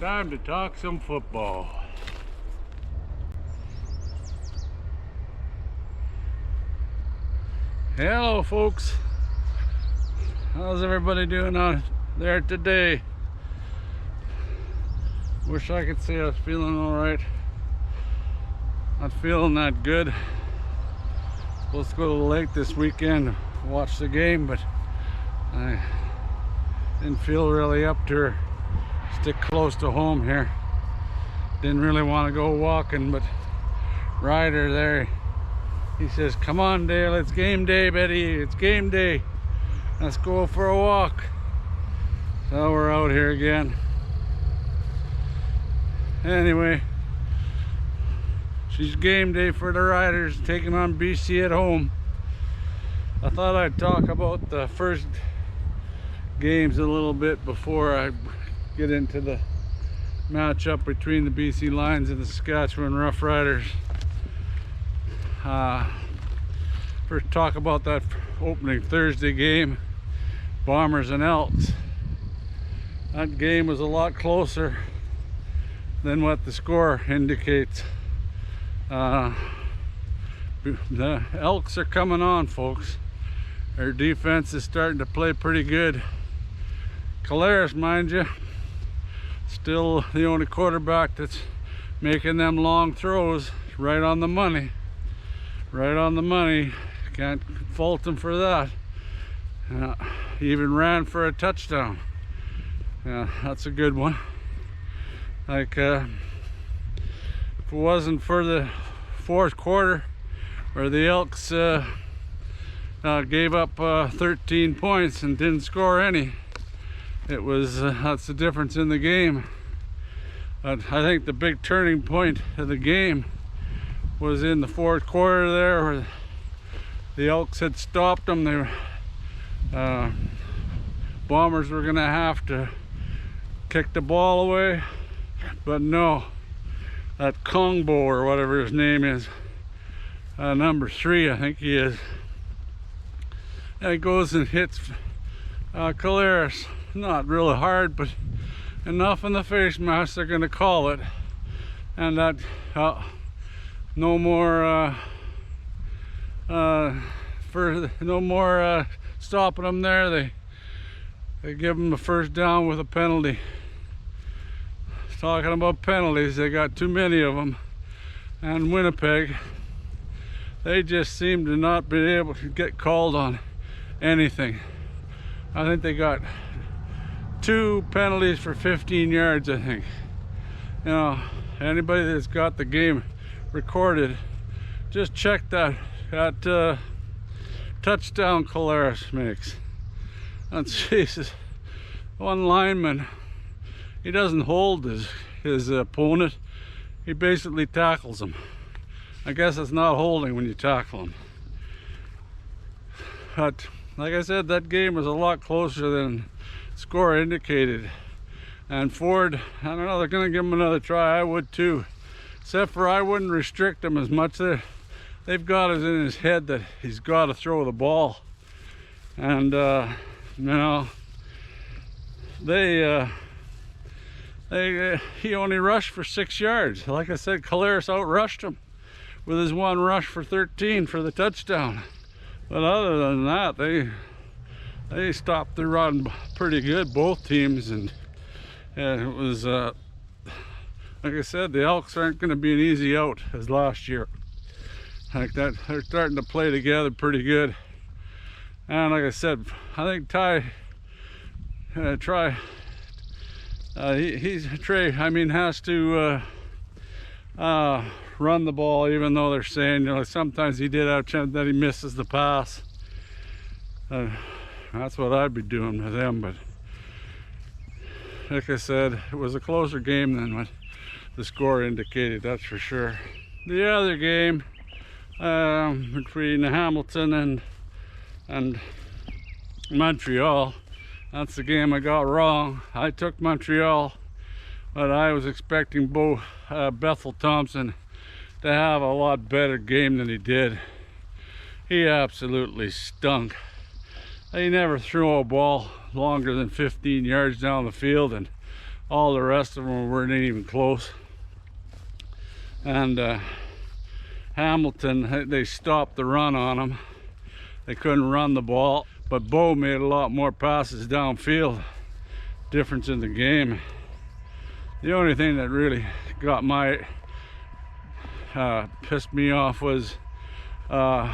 Time to talk some football. Hello folks, how's everybody doing out there today? Wish I could say I was feeling alright. Not feeling that good. Supposed to go to the lake this weekend to watch the game, but I didn't feel really up to stick close to home here. Didn't really want to go walking, but Ryder there, he says, "Come on Dale, it's game day, Betty, it's game day. Let's go for a walk." So we're out here again. Anyway, she's game day for the Riders, taking on BC at home. I thought I'd talk about the first games a little bit before I get into the matchup between the BC Lions and the Saskatchewan Roughriders. First, talk about that opening Thursday game, Bombers and Elks. That game was a lot closer than what the score indicates. The Elks are coming on, folks. Their defense is starting to play pretty good. Collaros, mind you, still the only quarterback that's making them long throws. Right on the money. Right on the money. Can't fault him for that. He even ran for a touchdown. Yeah, that's a good one. Like, if it wasn't for the fourth quarter where the Elks gave up 13 points and didn't score any, it was that's the difference in the game. But I think the big turning point of the game was in the fourth quarter there, where the Elks had stopped them. They were, Bombers were gonna have to kick the ball away, but no, that Kongbo or whatever his name is, number 3 I think he is, he goes and hits Collaros. Not really hard, but enough in the face mask, they're gonna call it. And that no more stopping them there. They give them the first down with a penalty. Talking about penalties, they got too many of them. And Winnipeg, they just seem to not be able to get called on anything. I think they got 2 penalties for 15 yards, I think. You know, anybody that's got the game recorded, just check that touchdown Collaros makes. And Jesus, one lineman, he doesn't hold his opponent, he basically tackles him. I guess it's not holding when you tackle him. But like I said, that game was a lot closer than score indicated. And Ford, I don't know, they're gonna give him another try. I would too, except for I wouldn't restrict him as much. They've got it in his head that he's got to throw the ball, and you know, he only rushed for 6 yards. Like I said, Collaros outrushed him with his one rush for 13 for the touchdown. But other than that, they stopped the run pretty good, both teams, and it was like I said, the Elks aren't going to be an easy out as last year. Like that, they're starting to play together pretty good. And like I said, I think Trey has to run the ball, even though they're saying, you know, sometimes he did have a chance that he misses the pass. That's what I'd be doing to them. But like I said, it was a closer game than what the score indicated, that's for sure. The other game between Hamilton and Montreal, that's the game I got wrong. I took Montreal, but I was expecting Bethel Thompson to have a lot better game than he did. He absolutely stunk. He never threw a ball longer than 15 yards down the field, and All the rest of them weren't even close. And Hamilton, they stopped the run on him. They couldn't run the ball, but Bo made a lot more passes downfield. Difference in the game. The only thing that really got my pissed me off was the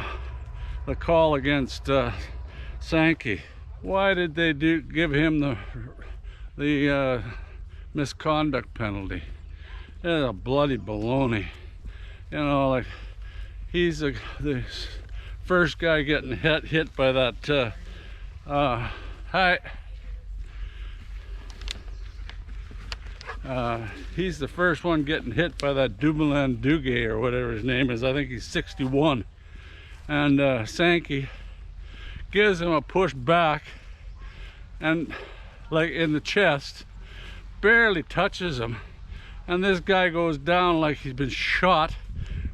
call against Sankey. Why did they give him the misconduct penalty? It's a bloody baloney. You know, like, he's the first guy getting hit by that he's the first one getting hit by that Dumoulin Duguay or whatever his name is. I think he's 61. And Sankey gives him a push back and, like, in the chest, barely touches him. And this guy goes down like he's been shot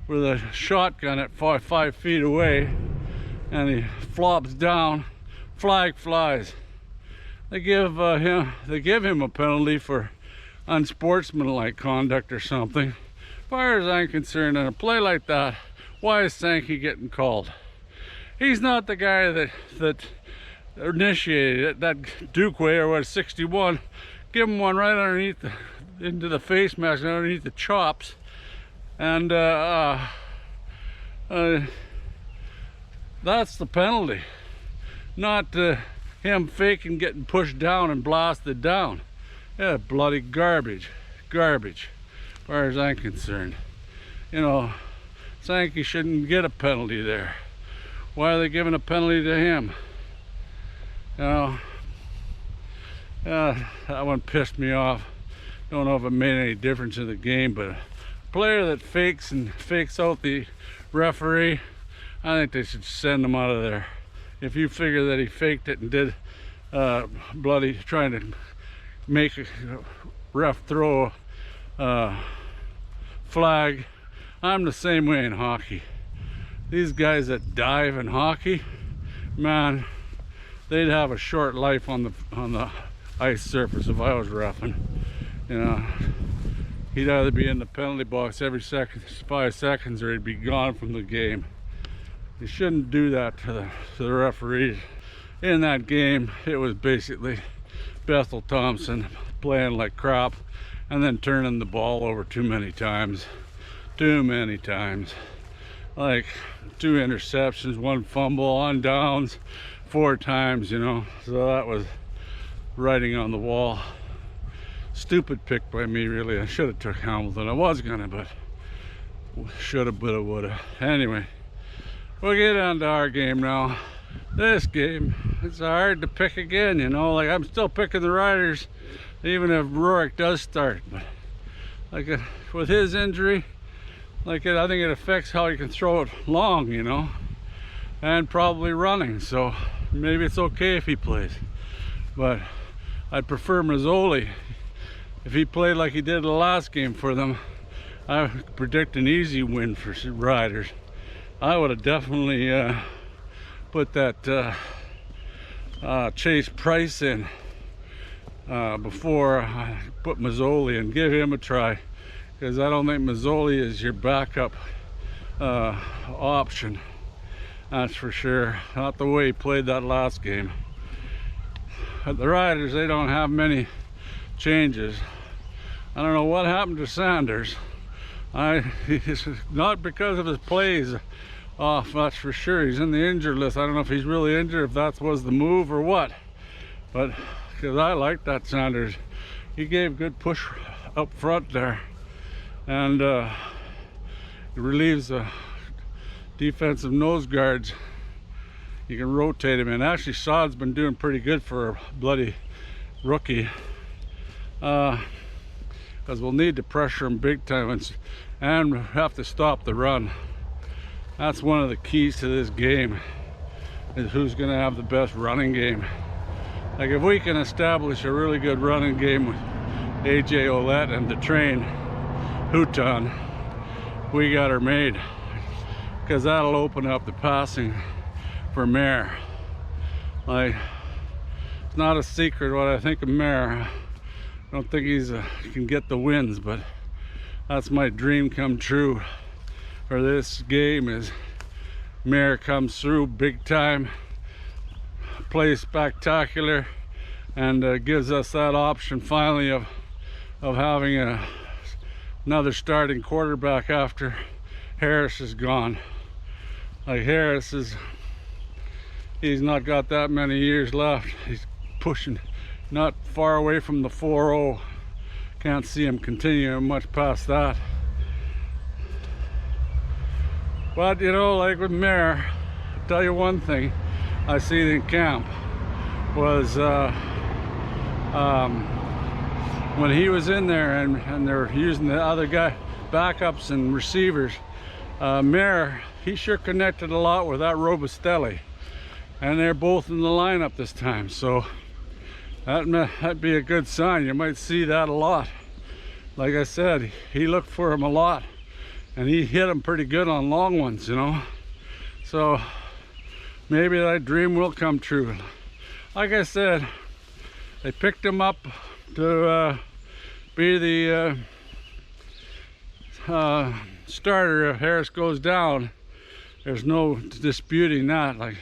with a shotgun at 5 feet away, and he flops down. Flag flies. They give him a penalty for unsportsmanlike conduct or something. As far as I'm concerned, in a play like that, why is Sankey getting called? He's not the guy that initiated it. That Duguay, or what, 61, give him one right underneath into the face mask, underneath the chops, and that's the penalty, not him faking getting pushed down and blasted down. Yeah, bloody garbage, as far as I'm concerned. You know, Sankey shouldn't get a penalty there. Why are they giving a penalty to him? You know, that one pissed me off. Don't know if it made any difference in the game, but a player that fakes out the referee, I think they should send him out of there. If you figure that he faked it and did bloody trying to make a ref throw a flag, I'm the same way in hockey. These guys that dive in hockey, man, they'd have a short life on the ice surface if I was reffing. You know, he'd either be in the penalty box every 5 seconds, or he'd be gone from the game. You shouldn't do that to the referees. In that game, it was basically Bethel Thompson playing like crap and then turning the ball over too many times. Like 2 interceptions, 1 fumble, on downs 4 times, you know. So that was writing on the wall. Stupid pick by me, really. I should have took Hamilton. I was gonna, but should have, would have. Anyway, we'll get on to our game now. This game, it's hard to pick again, you know. Like, I'm still picking the Riders, even if Rourke does start. But like with his injury, I think it affects how he can throw it long, you know, and probably running. So maybe it's okay if he plays, but I'd prefer Mazzoli. If he played like he did the last game for them, I predict an easy win for Riders. I would have definitely put that Chase Price in before I put Mazzoli and give him a try, because I don't think Mazzoli is your backup option. That's for sure. Not the way he played that last game. But the Riders, they don't have many changes. I don't know what happened to Sanders. It's not because of his plays off, that's for sure. He's in the injured list. I don't know if he's really injured, if that was the move or what. But because I like that Sanders, he gave good push up front there, and it relieves the defensive nose guards. You can rotate him in. Actually, Saad's been doing pretty good for a bloody rookie, because we'll need to pressure him big time and have to stop the run. That's one of the keys to this game, is who's going to have the best running game. Like, if we can establish a really good running game with AJ Ouellette and the train Houghton, we got her made, because that'll open up the passing for Maier. Like, it's not a secret what I think of Maier. don't think he can get the wins, but that's my dream come true for this game. Is Maier comes through big time, plays spectacular, and gives us that option finally of having another starting quarterback after Harris is gone. Like Harris he's not got that many years left. He's pushing not far away from the 4-0. Can't see him continuing much past that. But you know, like with Maier, I'll tell you one thing I seen in camp was when he was in there and they're using the other guy backups and receivers, Maier, he sure connected a lot with that Robustelli, and they're both in the lineup this time, so that'd be a good sign. You might see that a lot. Like I said, he looked for him a lot, and he hit him pretty good on long ones, you know. So maybe that dream will come true. Like I said, they picked him up to be the starter if Harris goes down. There's no disputing that. Like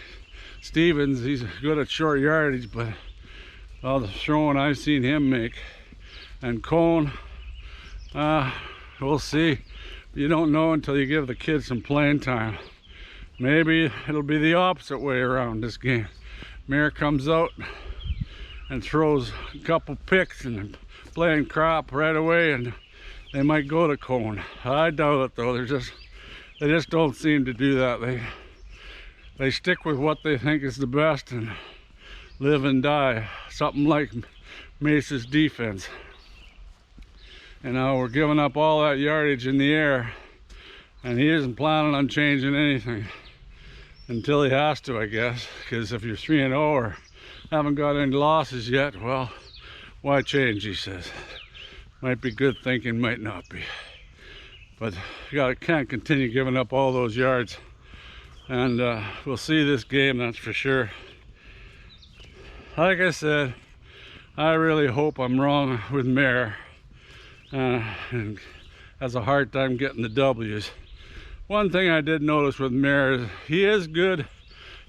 Stevens, he's good at short yardage, but all the throwing I've seen him make. And Cone, we'll see. You don't know until you give the kid some playing time. Maybe it'll be the opposite way around this game. Maier comes out and throws a couple picks and playing crap right away, and they might go to Cone. I doubt it though. They just don't seem to do that. They stick with what they think is the best and live and die. Something like Mace's defense. And now we're giving up all that yardage in the air, and he isn't planning on changing anything until he has to, I guess. Because if you're 3-0 or haven't got any losses yet, well, why change, he says. Might be good thinking, might not be. But you can't continue giving up all those yards. And we'll see this game, that's for sure. Like I said, I really hope I'm wrong with Maier, and has a hard time getting the W's. One thing I did notice with Maier is he is good,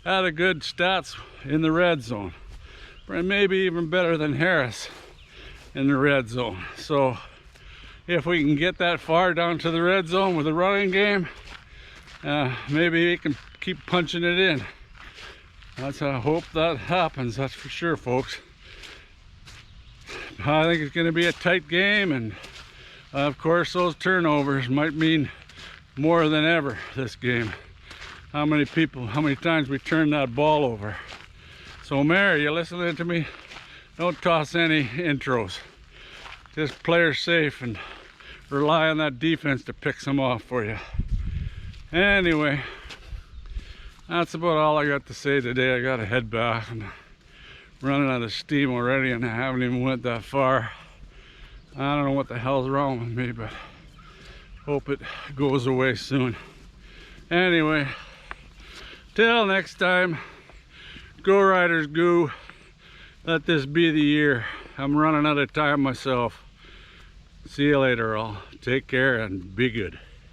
had a good stats in the red zone, and maybe even better than Harris in the red zone. So if we can get that far down to the red zone with a running game, maybe he can keep punching it in. I hope that happens, that's for sure, folks. I think it's going to be a tight game, and of course those turnovers might mean more than ever this game. How many times we turned that ball over. So Maier, you listening to me? Don't toss any intros. Just play her safe and rely on that defense to pick some off for you. Anyway, that's about all I got to say today. I gotta head back. I'm running out of steam already, and I haven't even went that far. I don't know what the hell's wrong with me, but hope it goes away soon. Anyway, till next time, go Riders go. Let this be the year. I'm running out of time myself. See you later all. Take care and be good.